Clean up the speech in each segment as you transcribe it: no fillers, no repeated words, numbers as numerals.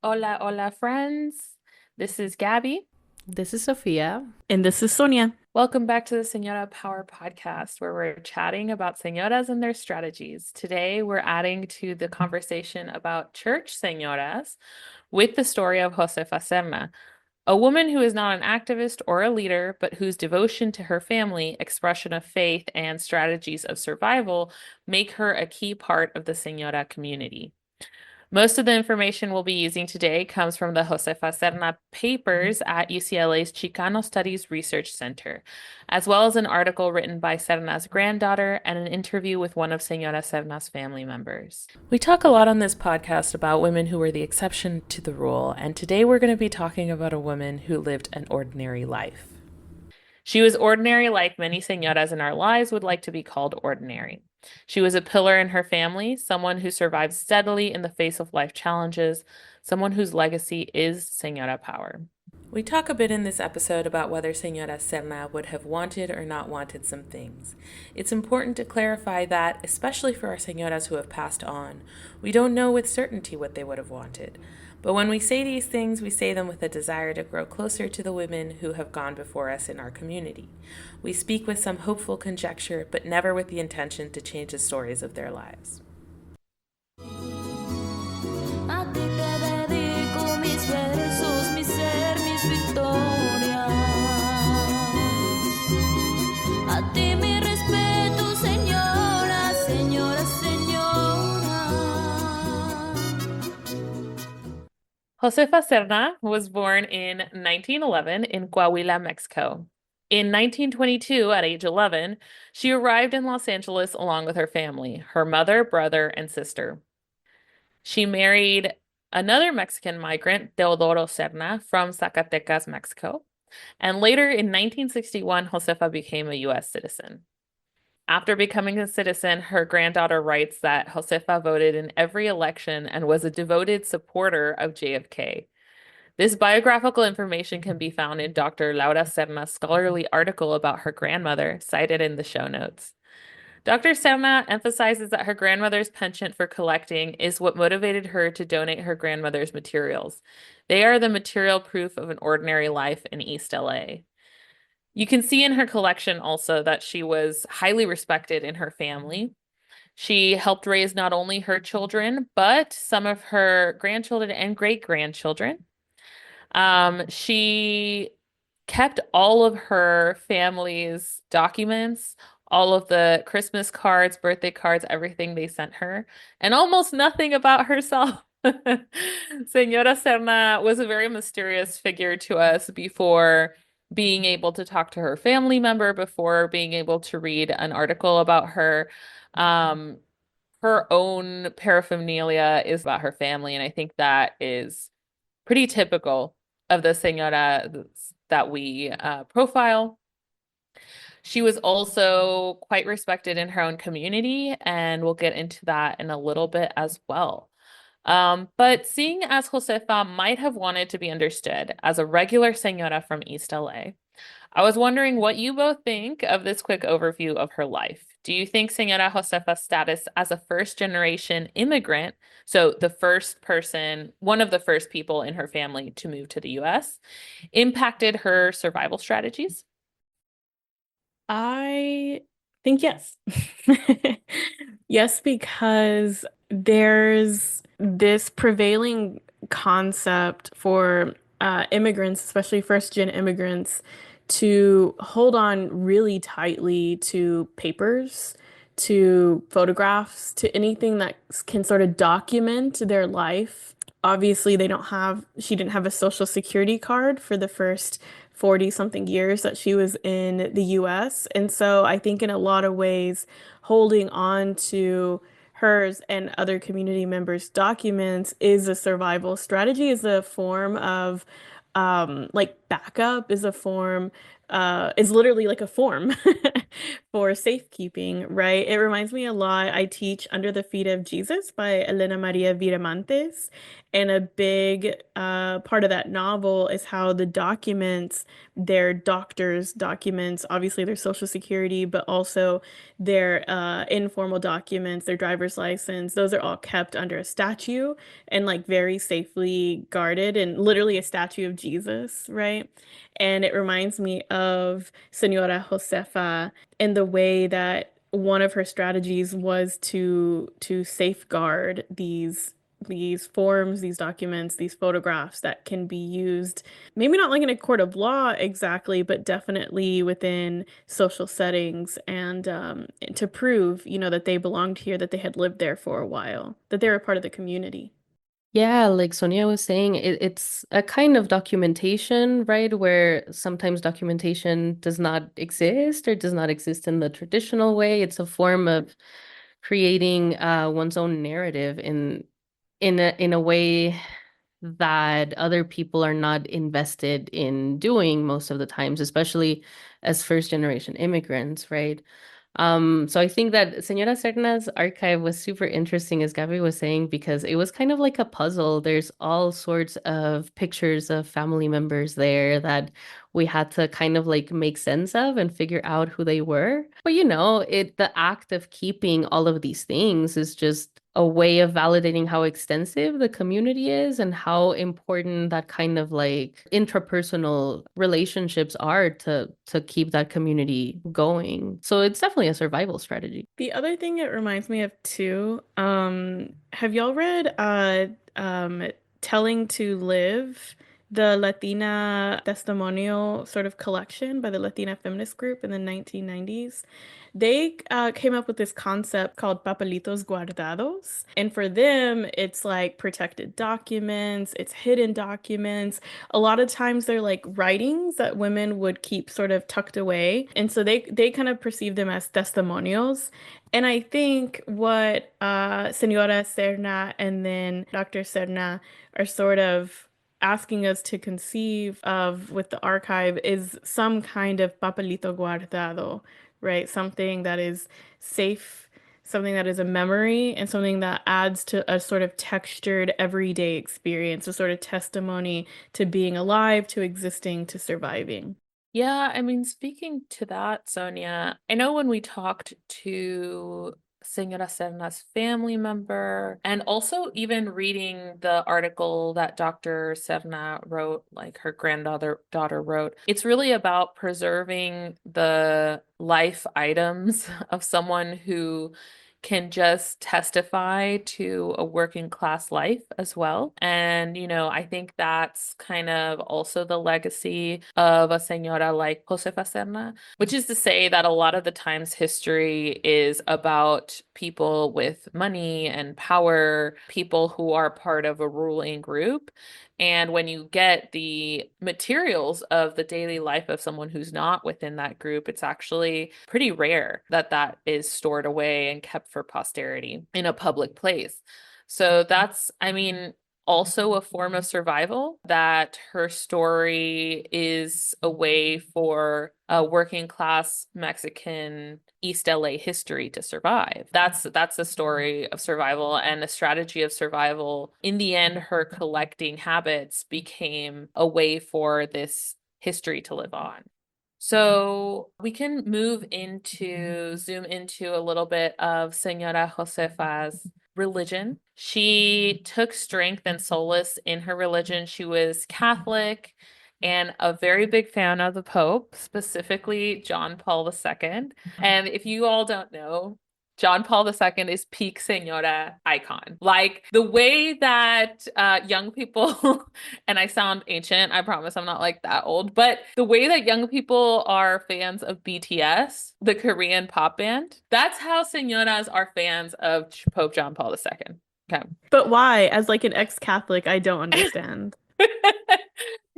Hola, hola, friends. This is Gabby. This is Sophia. And this is Sonia. Welcome back to the Señora Power Podcast, where we're chatting about señoras and their strategies. Today, we're adding to the conversation about church señoras with the story of Josefa Serna, a woman who is not an activist or a leader, but whose devotion to her family, expression of faith, and strategies of survival make her a key part of the señora community. Most of the information we'll be using today comes from the Josefa Serna papers at UCLA's Chicano Studies Research Center, as well as an article written by Serna's granddaughter and an interview with one of Señora Serna's family members. We talk a lot on this podcast about women who were the exception to the rule, and today we're going to be talking about a woman who lived an ordinary life. She was ordinary like many señoras in our lives would like to be called ordinary. She was a pillar in her family, someone who survived steadily in the face of life challenges, someone whose legacy is señora power. We talk a bit in this episode about whether Señora Serna would have wanted or not wanted some things. It's important to clarify that, especially for our señoras who have passed on, we don't know with certainty what they would have wanted. But when we say these things, we say them with a desire to grow closer to the women who have gone before us in our community. We speak with some hopeful conjecture, but never with the intention to change the stories of their lives. A ti te dedico mis versos, mi ser, mis victorias. A ti mi respeto, señora, señora, señora. Josefa Serna was born in 1911 in Coahuila, Mexico. In 1922, at age 11, she arrived in Los Angeles along with her family, her mother, brother, and sister. She married another Mexican migrant, Teodoro Serna, from Zacatecas, Mexico. And later in 1961, Josefa became a U.S. citizen. After becoming a citizen, her granddaughter writes that Josefa voted in every election and was a devoted supporter of JFK. This biographical information can be found in Dr. Laura Serna's scholarly article about her grandmother, cited in the show notes. Dr. Serna emphasizes that her grandmother's penchant for collecting is what motivated her to donate her grandmother's materials. They are the material proof of an ordinary life in East LA. You can see in her collection also that she was highly respected in her family. She helped raise not only her children, but some of her grandchildren and great-grandchildren. She kept all of her family's documents, all of the Christmas cards, birthday cards, everything they sent her, and almost nothing about herself. Señora Serna was a very mysterious figure to us before being able to talk to her family member, before being able to read an article about her. Um, her own paraphernalia is about her family, and I think that is pretty typical of the señora that we profile. She was also quite respected in her own community, and we'll get into that in a little bit as well. But seeing as Josefa might have wanted to be understood as a regular señora from East LA, I was wondering what you both think of this quick overview of her life. Do you think Señora Josefa's status as a first generation immigrant, so the first person, one of the first people in her family to move to the US, impacted her survival strategies? I think yes. Yes, because there's this prevailing concept for immigrants, especially first-gen immigrants, to hold on really tightly to papers, to photographs, to anything that can sort of document their life. Obviously, she didn't have a social security card for the first 40 something years that she was in the US. And so I think in a lot of ways, holding on to hers and other community members' documents is a survival strategy, is a form of like backup, is literally like a form for safekeeping, right? It reminds me a lot. I teach Under the Feet of Jesus by Elena Maria Viramontes. And a big part of that novel is how the documents, their doctors' documents, obviously their social security, but also their informal documents, their driver's license, those are all kept under a statue and like very safely guarded and literally a statue of Jesus, right? And it reminds me of Señora Josefa and the way that one of her strategies was to safeguard these forms, these documents, these photographs that can be used, maybe not like in a court of law exactly, but definitely within social settings and to prove, that they belonged here, that they had lived there for a while, that they were part of the community. Yeah, like Sonia was saying, it's a kind of documentation, right? Where sometimes documentation does not exist or does not exist in the traditional way. It's a form of creating one's own narrative in a way that other people are not invested in doing most of the times, especially as first generation immigrants, right? So I think that Señora Serna's archive was super interesting, as Gabby was saying, because it was kind of like a puzzle. There's all sorts of pictures of family members there that we had to kind of like make sense of and figure out who they were. But the act of keeping all of these things is just a way of validating how extensive the community is and how important that kind of like intrapersonal relationships are to keep that community going. So it's definitely a survival strategy. The other thing it reminds me of too, have y'all read Telling to Live, the Latina testimonial sort of collection by the Latina feminist group in the 1990s? They came up with this concept called papelitos guardados. And for them, it's like protected documents, it's hidden documents. A lot of times they're like writings that women would keep sort of tucked away. And so they kind of perceive them as testimonials. And I think what Señora Serna and then Dr. Serna are sort of asking us to conceive of with the archive is some kind of papelito guardado, right? Something that is safe, something that is a memory, and something that adds to a sort of textured everyday experience, a sort of testimony to being alive, to existing, to surviving. Yeah, I mean, speaking to that, Sonia, I know when we talked to Señora Serna's family member, and also even reading the article that Dr. Serna wrote, like her daughter wrote, it's really about preserving the life items of someone who can just testify to a working class life as well. And, I think that's kind of also the legacy of a señora like Josefa Serna, which is to say that a lot of the times history is about people with money and power, people who are part of a ruling group. And when you get the materials of the daily life of someone who's not within that group, it's actually pretty rare that that is stored away and kept for posterity in a public place. So that's, I mean, also a form of survival, that her story is a way for a working class Mexican East LA history to survive. That's a story of survival and a strategy of survival. In the end, her collecting habits became a way for this history to live on. So we can zoom into a little bit of Señora Josefa's religion. She took strength and solace in her religion. She was Catholic and a very big fan of the Pope, specifically John Paul II. And if you all don't know, John Paul II is peak Señora icon. Like the way that young people, and I sound ancient, I promise I'm not like that old, but the way that young people are fans of BTS, the Korean pop band, that's how Señoras are fans of Pope John Paul II. Okay. But why? As like an ex-Catholic, I don't understand.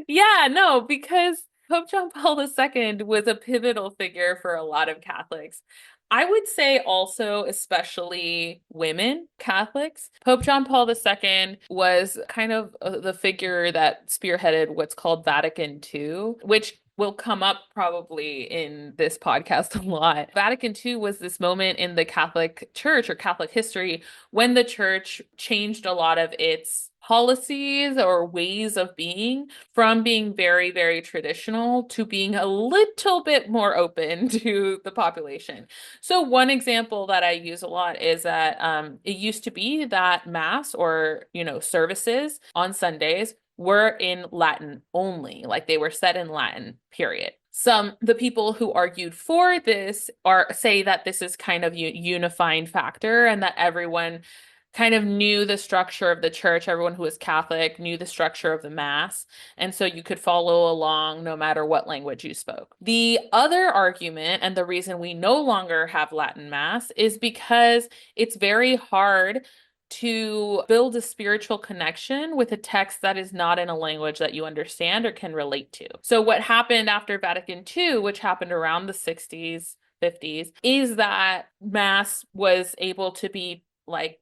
Yeah, no, because Pope John Paul II was a pivotal figure for a lot of Catholics. I would say also, especially women Catholics. Pope John Paul II was kind of the figure that spearheaded what's called Vatican II, which will come up probably in this podcast a lot. Vatican II was this moment in the Catholic Church or Catholic history when the church changed a lot of its policies or ways of being from being very, very traditional to being a little bit more open to the population. So one example that I use a lot is that it used to be that mass or, services on Sundays were in Latin only, like they were said in Latin, period. The people who argued for this say that this is kind of unifying factor and that everyone kind of knew the structure of the church. Everyone who was Catholic knew the structure of the mass. And so you could follow along no matter what language you spoke. The other argument, and the reason we no longer have Latin mass, is because it's very hard to build a spiritual connection with a text that is not in a language that you understand or can relate to. So what happened after Vatican II, which happened around the 60s, 50s, is that mass was able to be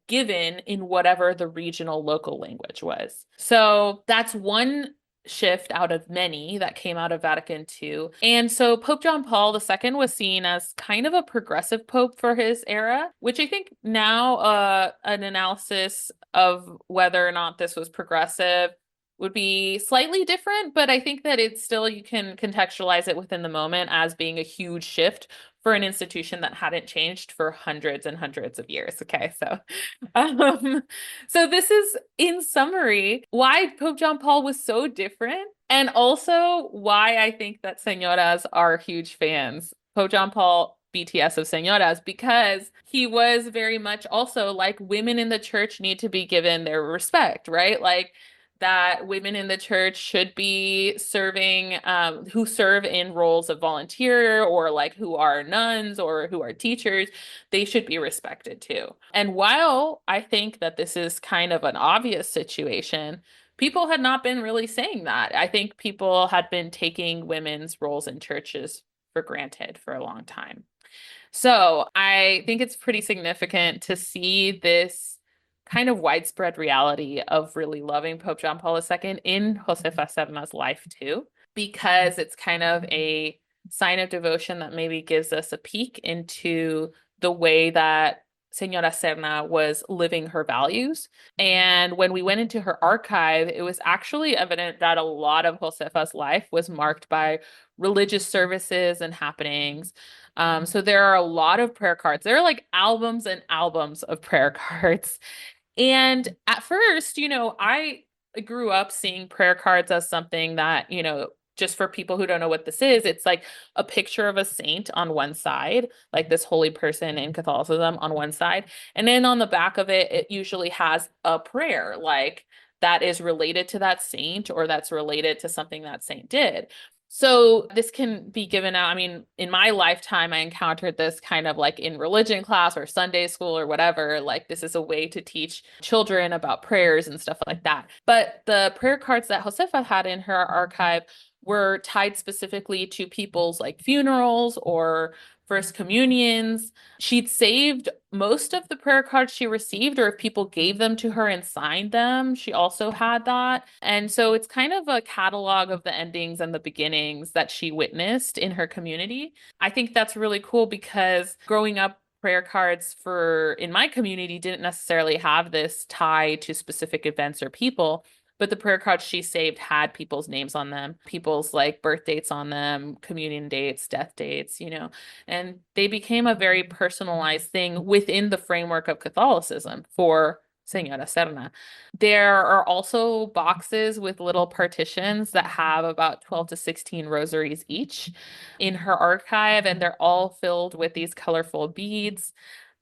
given in whatever the regional local language was. So that's one shift out of many that came out of Vatican II. And so Pope John Paul II was seen as kind of a progressive pope for his era, which I think now an analysis of whether or not this was progressive would be slightly different, but I think that it's still, you can contextualize it within the moment as being a huge shift for an institution that hadn't changed for hundreds and hundreds of years. Okay, so this is, in summary, why Pope John Paul was so different, and also why I think that Señoras are huge fans. Pope John Paul, BTS of Señoras, because he was very much also like, women in the church need to be given their respect, right? Like, that women in the church should be serving, who serve in roles of volunteer or who are nuns or who are teachers, they should be respected too. And while I think that this is kind of an obvious situation, people had not been really saying that. I think people had been taking women's roles in churches for granted for a long time. So I think it's pretty significant to see this kind of widespread reality of really loving Pope John Paul II in Josefa Serna's life too, because it's kind of a sign of devotion that maybe gives us a peek into the way that Señora Serna was living her values. And when we went into her archive, it was actually evident that a lot of Josefa's life was marked by religious services and happenings. So there are a lot of prayer cards. There are albums and albums of prayer cards. And at first, I grew up seeing prayer cards as something that, just for people who don't know what this is, it's like a picture of a saint on one side, like this holy person in Catholicism on one side. And then on the back of it, it usually has a prayer that is related to that saint or that's related to something that saint did. So this can be given out. I mean, in my lifetime, I encountered this kind of in religion class or Sunday school or whatever. This is a way to teach children about prayers and stuff like that. But the prayer cards that Josefa had in her archive were tied specifically to people's funerals or first communions. She'd saved most of the prayer cards she received, or if people gave them to her and signed them, she also had that. And so it's kind of a catalog of the endings and the beginnings that she witnessed in her community. I think that's really cool because growing up, prayer cards in my community didn't necessarily have this tie to specific events or people. But the prayer cards she saved had people's names on them, people's birth dates on them, communion dates, death dates, and they became a very personalized thing within the framework of Catholicism for Señora Serna. There are also boxes with little partitions that have about 12 to 16 rosaries each in her archive, and they're all filled with these colorful beads.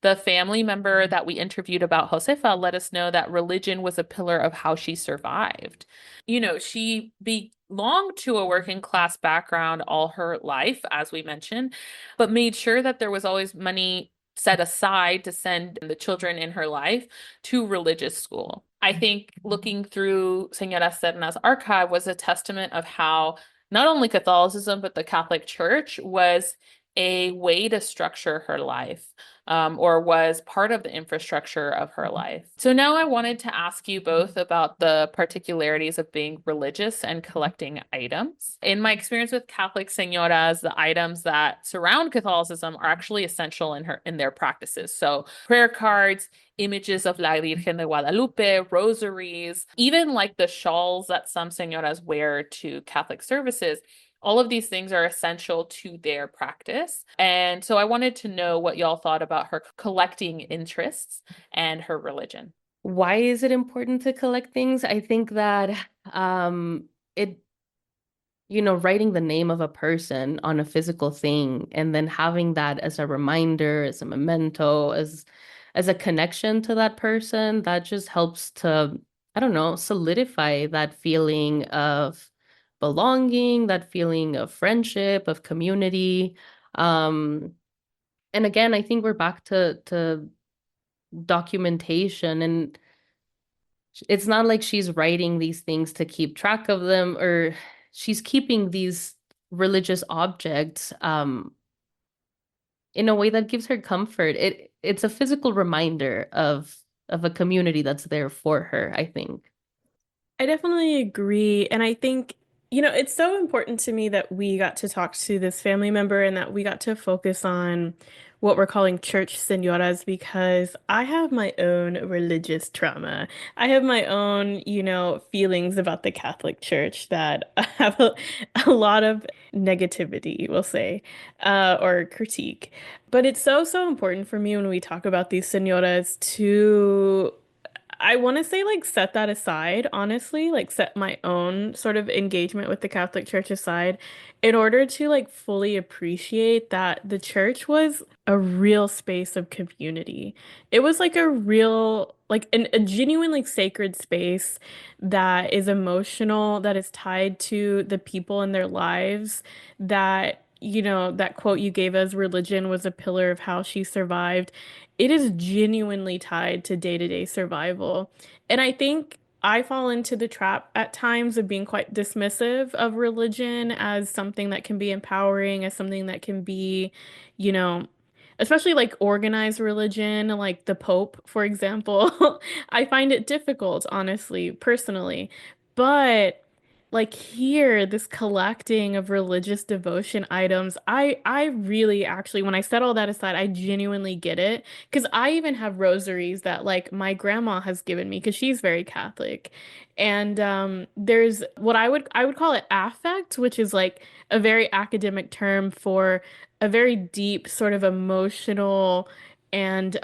The family member that we interviewed about Josefa let us know that religion was a pillar of how she survived. She belonged to a working class background all her life, as we mentioned, but made sure that there was always money set aside to send the children in her life to religious school. I think looking through Señora Serna's archive was a testament of how not only Catholicism, but the Catholic Church was a way to structure her life, or was part of the infrastructure of her life. So now I wanted to ask you both about the particularities of being religious and collecting items. In my experience with Catholic señoras, the items that surround Catholicism are actually essential in their practices. So prayer cards, images of La Virgen de Guadalupe, rosaries, even like the shawls that some señoras wear to Catholic services. All of these things are essential to their practice. And so I wanted to know what y'all thought about her collecting interests and her religion. Why is it important to collect things? I think that it writing the name of a person on a physical thing and then having that as a reminder, as a memento, as a connection to that person, that just helps to, I don't know, solidify that feeling of belonging, that feeling of friendship, of community. And again, I think we're back to documentation, and it's not like she's writing these things to keep track of them, or she's keeping these religious objects in a way that gives her comfort. It's a physical reminder of a community that's there for her, I think. I definitely agree. And I think, it's so important to me that we got to talk to this family member and that we got to focus on what we're calling church señoras, because I have my own religious trauma. I have my own, feelings about the Catholic Church that have a lot of negativity, we'll say, or critique. But it's so, so important for me when we talk about these señoras to I want to say like set that aside, honestly, like set my own sort of engagement with the Catholic Church aside in order to like fully appreciate that the church was a real space of community. It was like a real, like a genuinely sacred space that is emotional, that is tied to the people in their lives, that that quote you gave us, religion was a pillar of how she survived. It is genuinely tied to day-to-day survival. And I think I fall into the trap at times of being quite dismissive of religion as something that can be empowering, as something that can be, you know, especially like organized religion, like the Pope, for example. I find it difficult, honestly, personally. But like here, this collecting of religious devotion items, I really actually, when I set all that aside, I genuinely get it. Because I even have rosaries that like my grandma has given me because she's very Catholic. And there's what I would call it affect, which is like a very academic term for a very deep sort of emotional and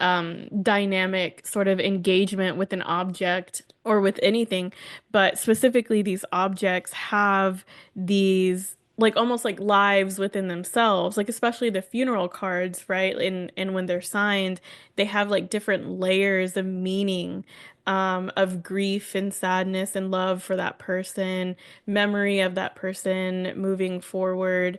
dynamic sort of engagement with an object or with anything. But specifically, these objects have these like almost like lives within themselves, like especially the funeral cards, right? And when they're signed, they have like different layers of meaning, of grief and sadness and love for that person, memory of that person moving forward.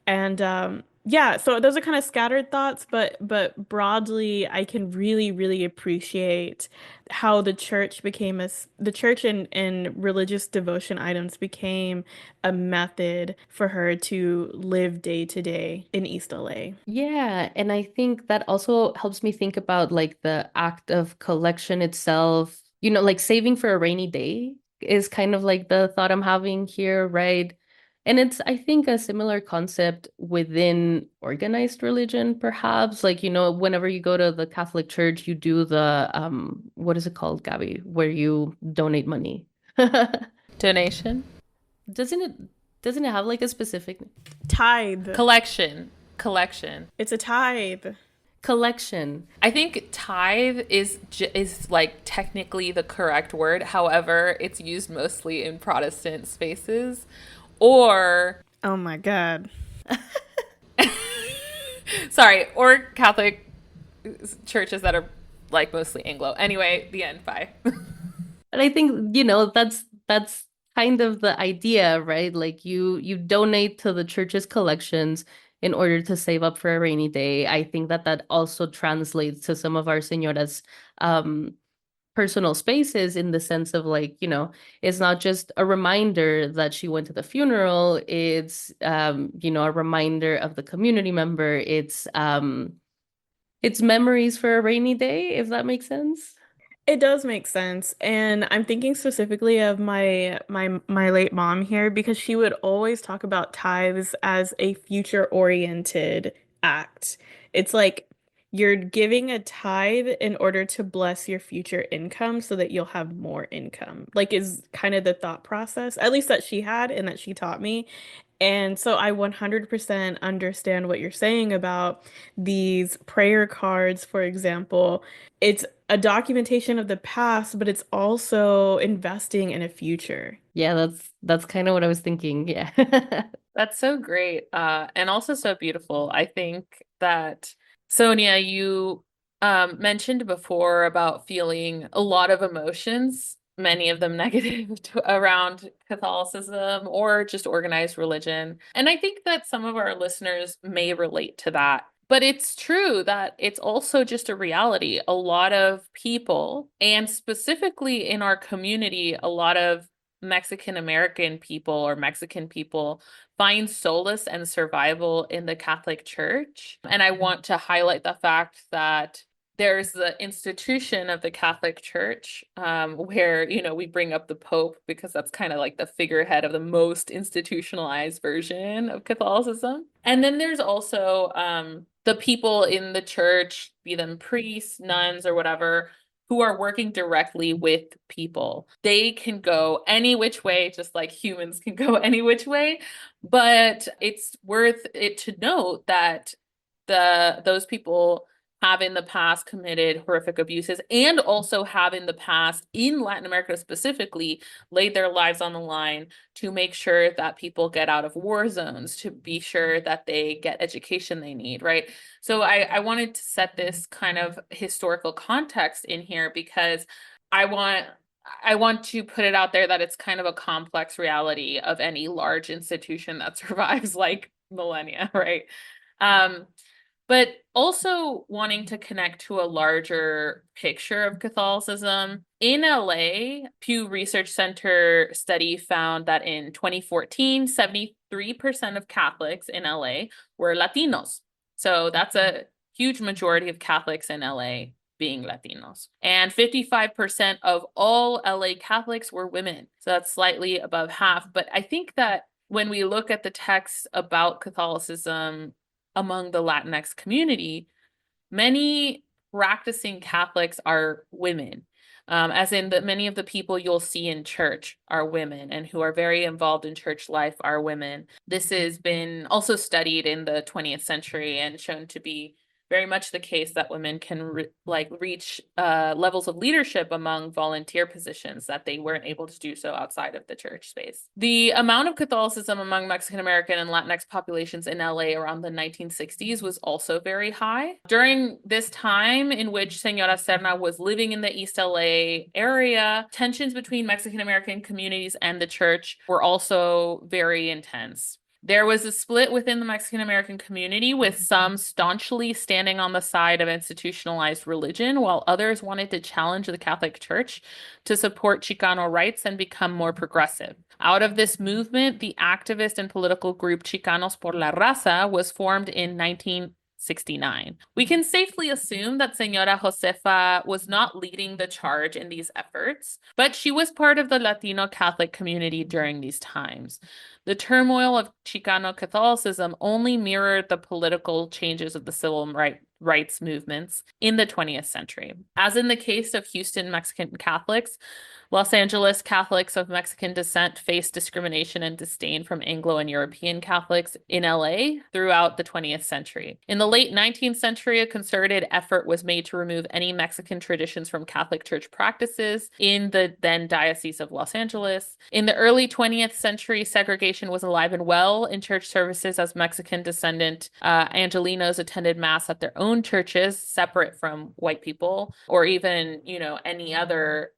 And yeah, so those are kind of scattered thoughts, but broadly, I can really, really appreciate how the church became the church and religious devotion items became a method for her to live day to day in East LA. Yeah, and I think that also helps me think about like the act of collection itself. Like saving for a rainy day is kind of like the thought I'm having here, right? And it's, I think, a similar concept within organized religion, perhaps. Like, whenever you go to the Catholic Church, you do the what is it called, Gabby, where you donate money. Donation? Doesn't it doesn't it have like a specific Tithe. Collection. It's a tithe. collection? I think tithe is like technically the correct word. However, it's used mostly in Protestant spaces or Oh my God. sorry, or Catholic churches that are like mostly Anglo. Anyway, the end. Bye. And I think, that's kind of the idea, right? Like you donate to the church's collections in order to save up for a rainy day. I think that also translates to some of our señoras' personal spaces, in the sense of like, it's not just a reminder that she went to the funeral. It's, a reminder of the community member. It's memories for a rainy day, if that makes sense. It does make sense. And I'm thinking specifically of my late mom here because she would always talk about tithes as a future-oriented act. It's like you're giving a tithe in order to bless your future income so that you'll have more income. Like is kind of the thought process, at least that she had and that she taught me. And so I 100% understand what you're saying about these prayer cards, for example. It's a documentation of the past, but it's also investing in a future. Yeah, that's kind of what I was thinking. Yeah. That's so great. And also so beautiful. I think that Sonia, you mentioned before about feeling a lot of emotions, many of them negative around Catholicism or just organized religion. And I think that some of our listeners may relate to that. But it's true that it's also just a reality. A lot of people, and specifically in our community, a lot of Mexican American people or Mexican people find solace and survival in the Catholic Church. And I want to highlight the fact that there's the institution of the Catholic Church, where, we bring up the Pope because that's kind of like the figurehead of the most institutionalized version of Catholicism. And then there's also the people in the church, be them priests, nuns, or whatever, who are working directly with people. They can go any which way, just like humans can go any which way. But it's worth it to note that those people have in the past committed horrific abuses and also have in the past, in Latin America specifically, laid their lives on the line to make sure that people get out of war zones, to be sure that they get education they need, right? So I wanted to set this kind of historical context in here because I want to put it out there that it's kind of a complex reality of any large institution that survives like millennia, right? But also wanting to connect to a larger picture of Catholicism. In LA, Pew Research Center study found that in 2014, 73% of Catholics in LA were Latinos. So that's a huge majority of Catholics in LA being Latinos. And 55% of all LA Catholics were women. So that's slightly above half. But I think that when we look at the texts about Catholicism among the Latinx community, many practicing Catholics are women, as in that many of the people you'll see in church are women and who are very involved in church life are women. This has been also studied in the 20th century and shown to be very much the case that women can reach levels of leadership among volunteer positions that they weren't able to do so outside of the church space. The amount of Catholicism among Mexican American and Latinx populations in LA around the 1960s was also very high. During this time in which Señora Serna was living in the East LA area, tensions between Mexican American communities and the church were also very intense. There was a split within the Mexican American community, with some staunchly standing on the side of institutionalized religion, while others wanted to challenge the Catholic Church to support Chicano rights and become more progressive. Out of this movement, the activist and political group Chicanos por la Raza was formed in 1969. We can safely assume that Señora Josefa was not leading the charge in these efforts, but she was part of the Latino Catholic community during these times. The turmoil of Chicano Catholicism only mirrored the political changes of the civil rights movements in the 20th century. As in the case of Houston Mexican Catholics, Los Angeles Catholics of Mexican descent faced discrimination and disdain from Anglo and European Catholics in LA throughout the 20th century. In the late 19th century, a concerted effort was made to remove any Mexican traditions from Catholic Church practices in the then Diocese of Los Angeles. In the early 20th century, segregation was alive and well in church services as Mexican descendant Angelinos attended Mass at their own churches, separate from white people, or even, any other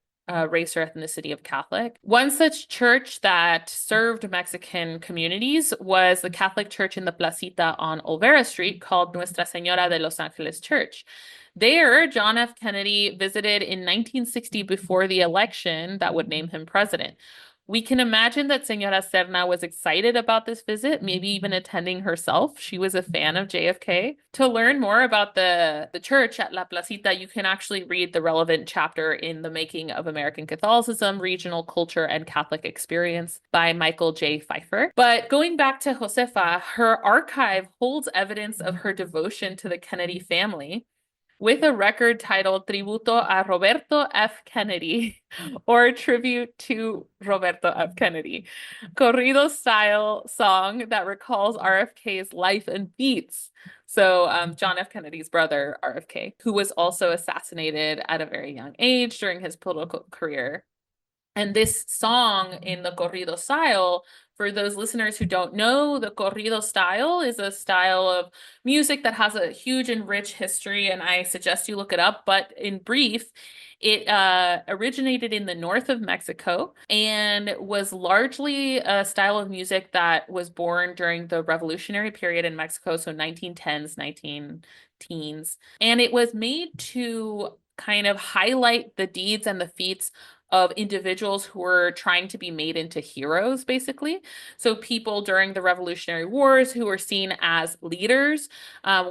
race or ethnicity of Catholic. One such church that served Mexican communities was the Catholic church in the Placita on Olvera Street called Nuestra Señora de Los Ángeles Church. There, John F. Kennedy visited in 1960 before the election that would name him president. We can imagine that Señora Serna was excited about this visit, maybe even attending herself. She was a fan of JFK. To learn more about the church at La Placita, you can actually read the relevant chapter in The Making of American Catholicism, Regional Culture and Catholic Experience by Michael J. Pfeiffer. But going back to Josefa, her archive holds evidence of her devotion to the Kennedy family, with a record titled Tributo a Roberto F. Kennedy, or Tribute to Roberto F. Kennedy, corrido-style song that recalls RFK's life and feats. So John F. Kennedy's brother, RFK, who was also assassinated at a very young age during his political career. And this song in the corrido style, for those listeners who don't know, the corrido style is a style of music that has a huge and rich history, and I suggest you look it up. But in brief, it originated in the north of Mexico and was largely a style of music that was born during the revolutionary period in Mexico, so 1910s, 19 teens. And it was made to kind of highlight the deeds and the feats of individuals who were trying to be made into heroes, basically. So people during the Revolutionary Wars who were seen as leaders,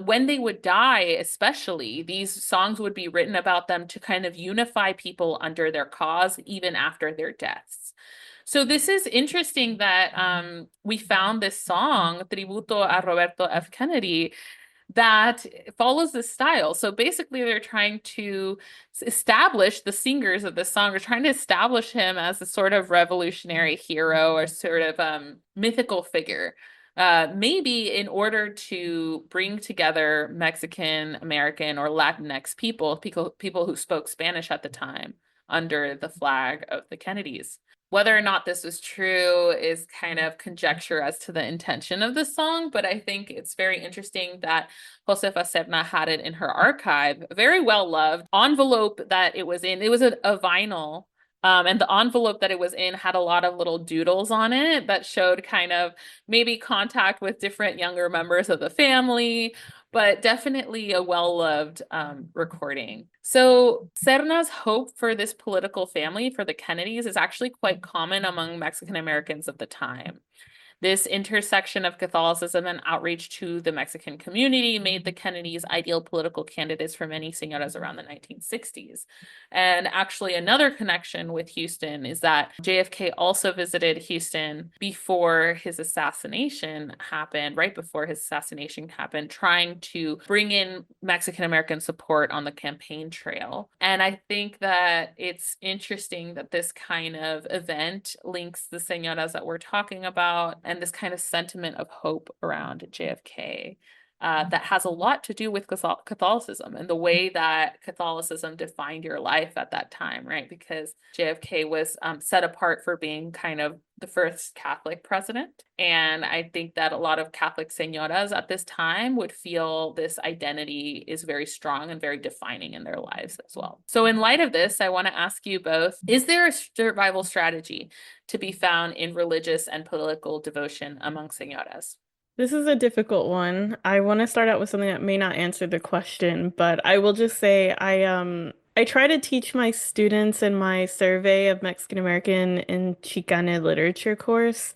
when they would die, especially, these songs would be written about them to kind of unify people under their cause, even after their deaths. So this is interesting that we found this song, Tributo a Roberto F. Kennedy, that follows this style. So basically they're trying to establish, the singers of this song are trying to establish him as a sort of revolutionary hero or sort of mythical figure. Maybe in order to bring together Mexican, American, or Latinx people who spoke Spanish at the time under the flag of the Kennedys. Whether or not this was true is kind of conjecture as to the intention of the song, but I think it's very interesting that Josefa Serna had it in her archive, very well loved envelope that it was in. It was a vinyl, and the envelope that it was in had a lot of little doodles on it that showed kind of maybe contact with different younger members of the family, but definitely a well-loved recording. So Serna's hope for this political family, for the Kennedys, is actually quite common among Mexican Americans of the time. This intersection of Catholicism and outreach to the Mexican community made the Kennedys ideal political candidates for many señoras around the 1960s. And actually, another connection with Houston is that JFK also visited Houston before his assassination happened, right before his assassination happened, trying to bring in Mexican American support on the campaign trail. And I think that it's interesting that this kind of event links the señoras that we're talking about and this kind of sentiment of hope around JFK that has a lot to do with Catholicism and the way that Catholicism defined your life at that time, right? Because JFK was set apart for being kind of the first Catholic president. And I think that a lot of Catholic señoras at this time would feel this identity is very strong and very defining in their lives as well. So in light of this, I want to ask you both, is there a survival strategy to be found in religious and political devotion among señoras? This is a difficult one. I want to start out with something that may not answer the question, but I will just say I try to teach my students in my survey of Mexican American and Chicana literature course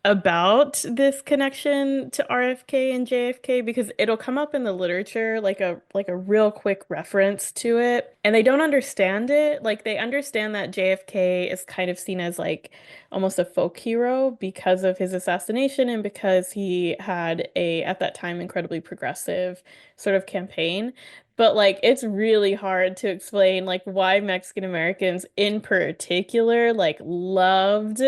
about this connection to RFK and JFK because it'll come up in the literature like a real quick reference to it, and they don't understand it. Like they understand that JFK is kind of seen as like almost a folk hero because of his assassination and because he had a at that time incredibly progressive sort of campaign. But like it's really hard to explain like why Mexican Americans in particular like loved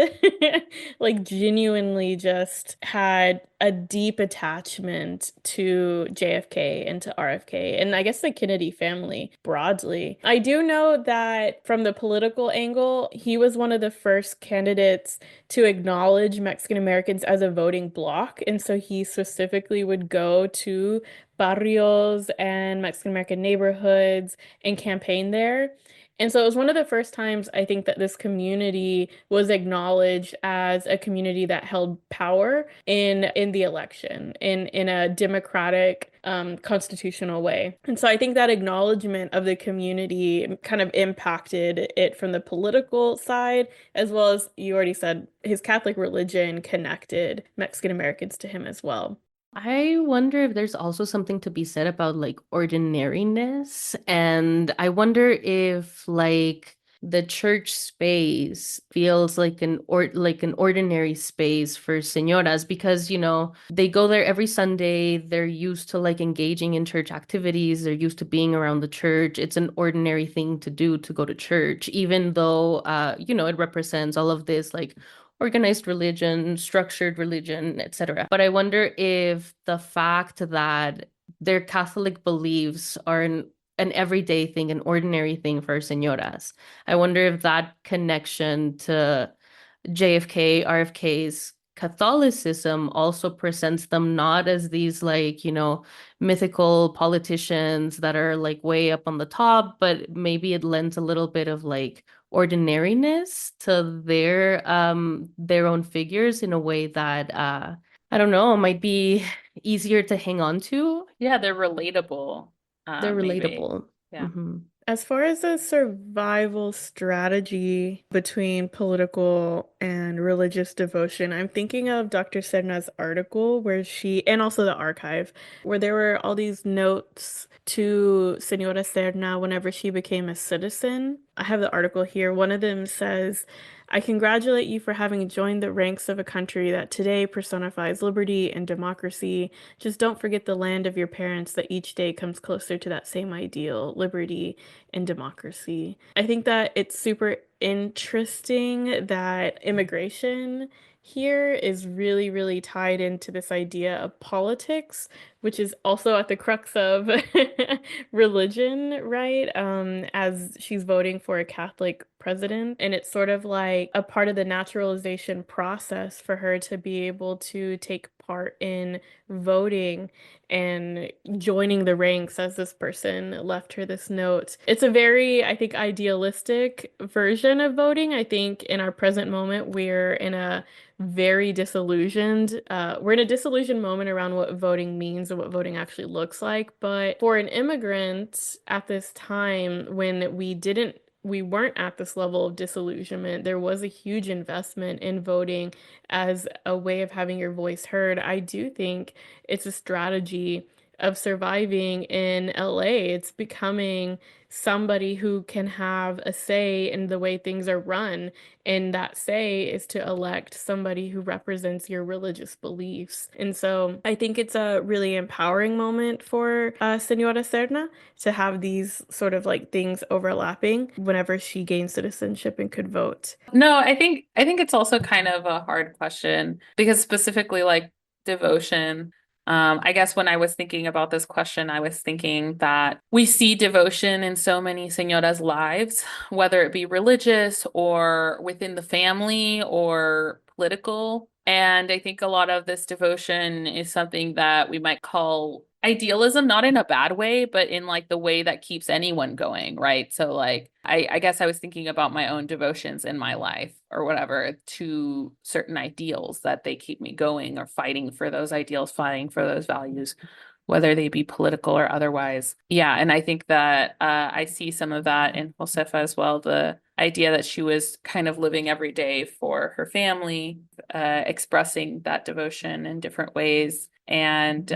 like genuinely just had a deep attachment to JFK and to RFK and I guess the Kennedy family broadly. I do know that from the political angle, he was one of the first candidates to acknowledge Mexican Americans as a voting bloc, and so he specifically would go to barrios and Mexican American neighborhoods and campaign there. And so it was one of the first times I think that this community was acknowledged as a community that held power in the election in a democratic constitutional way. And so I think that acknowledgement of the community kind of impacted it from the political side, as well as you already said, his Catholic religion connected Mexican Americans to him as well. I wonder if there's also something to be said about like ordinariness. And I wonder if like the church space feels like an ordinary space for señoras because, you know, they go there every Sunday. They're used to like engaging in church activities. They're used to being around the church. It's an ordinary thing to do to go to church, even though you know, it represents all of this like organized religion, structured religion, etc. But I wonder if the fact that their Catholic beliefs are an everyday thing, an ordinary thing for señoras. I wonder if that connection to JFK, RFK's Catholicism also presents them not as these like, you know, mythical politicians that are like way up on the top, but maybe it lends a little bit of like ordinariness to their own figures in a way that I don't know, might be easier to hang on to. Yeah, they're relatable. They're Maybe. relatable. Yeah. As far as a survival strategy between political and religious devotion, I'm thinking of Dr. Serna's article where and also the archive, where there were all these notes to Señora Serna whenever she became a citizen. I have the article here. One of them says, I congratulate you for having joined the ranks of a country that today personifies liberty and democracy. Just don't forget the land of your parents that each day comes closer to that same ideal, liberty and democracy. I think that it's super interesting that immigration here is really, really tied into this idea of politics, which is also at the crux of religion, right? As she's voting for a Catholic president. And it's sort of like a part of the naturalization process for her to be able to take part in voting and joining the ranks, as this person left her this note. It's a very, I think, idealistic version of voting. I think in our present moment, we're in a disillusioned moment around what voting means and what voting actually looks like. But for an immigrant at this time, when we weren't at this level of disillusionment, there was a huge investment in voting as a way of having your voice heard. I do think it's a strategy of surviving in LA. It's becoming somebody who can have a say in the way things are run. And that say is to elect somebody who represents your religious beliefs. And so I think it's a really empowering moment for Señora Serna to have these sort of like things overlapping whenever she gained citizenship and could vote. No, I think it's also kind of a hard question because specifically like devotion. I guess when I was thinking about this question, I was thinking that we see devotion in so many señoras' lives, whether it be religious or within the family or political. And I think a lot of this devotion is something that we might call idealism, not in a bad way, but in like the way that keeps anyone going, right? So like I guess I was thinking about my own devotions in my life or whatever to certain ideals that they keep me going or fighting for those ideals, fighting for those values, whether they be political or otherwise. Yeah, and I think that I see some of that in Josefa as well, the idea that she was kind of living every day for her family, expressing that devotion in different ways. And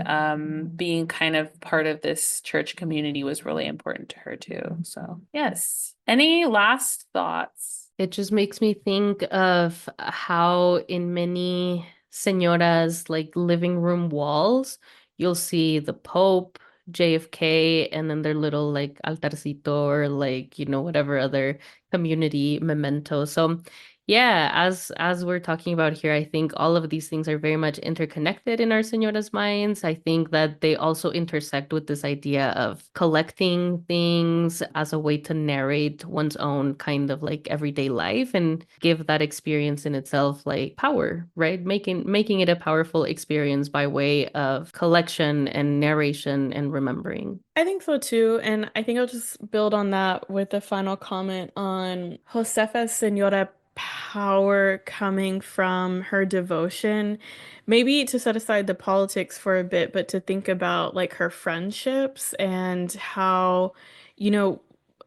being kind of part of this church community was really important to her too. So, yes. Any last thoughts? It just makes me think of how in many señoras like living room walls, you'll see the Pope, JFK, and then their little like altarcito or like, you know, whatever other community memento. So yeah, as we're talking about here, I think all of these things are very much interconnected in our señoras' minds. I think that they also intersect with this idea of collecting things as a way to narrate one's own kind of like everyday life and give that experience in itself like power, right? Making it a powerful experience by way of collection and narration and remembering. I think so too. And I think I'll just build on that with a final comment on Josefa's Señora power coming from her devotion, maybe to set aside the politics for a bit, but to think about like her friendships and how, you know,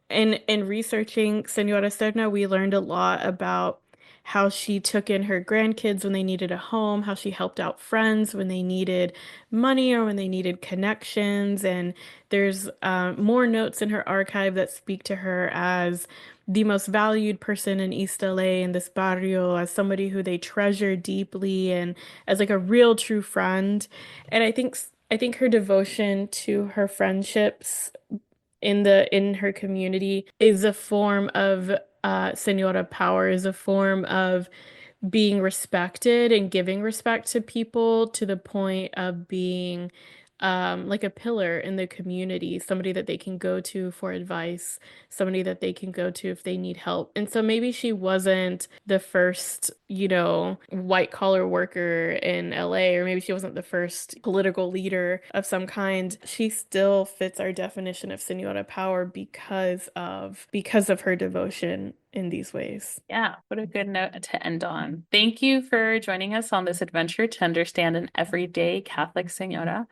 in researching Señora Serna, we learned a lot about how she took in her grandkids when they needed a home, how she helped out friends when they needed money or when they needed connections. And there's more notes in her archive that speak to her as the most valued person in East LA in this barrio, as somebody who they treasure deeply and as like a real true friend. And I think her devotion to her friendships in her community is a form of Senora power, is a form of being respected and giving respect to people to the point of being like a pillar in the community, somebody that they can go to for advice, somebody that they can go to if they need help. And so maybe she wasn't the first, white collar worker in LA, or maybe she wasn't the first political leader of some kind. She still fits our definition of Senora power because of her devotion in these ways. Yeah, what a good note to end on. Thank you for joining us on this adventure to understand an everyday Catholic Señora.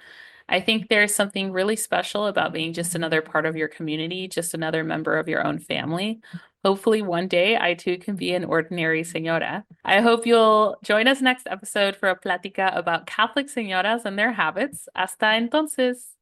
I think there's something really special about being just another part of your community, just another member of your own family. Hopefully one day I too can be an ordinary señora. I hope you'll join us next episode for a plática about Catholic señoras and their habits. Hasta entonces.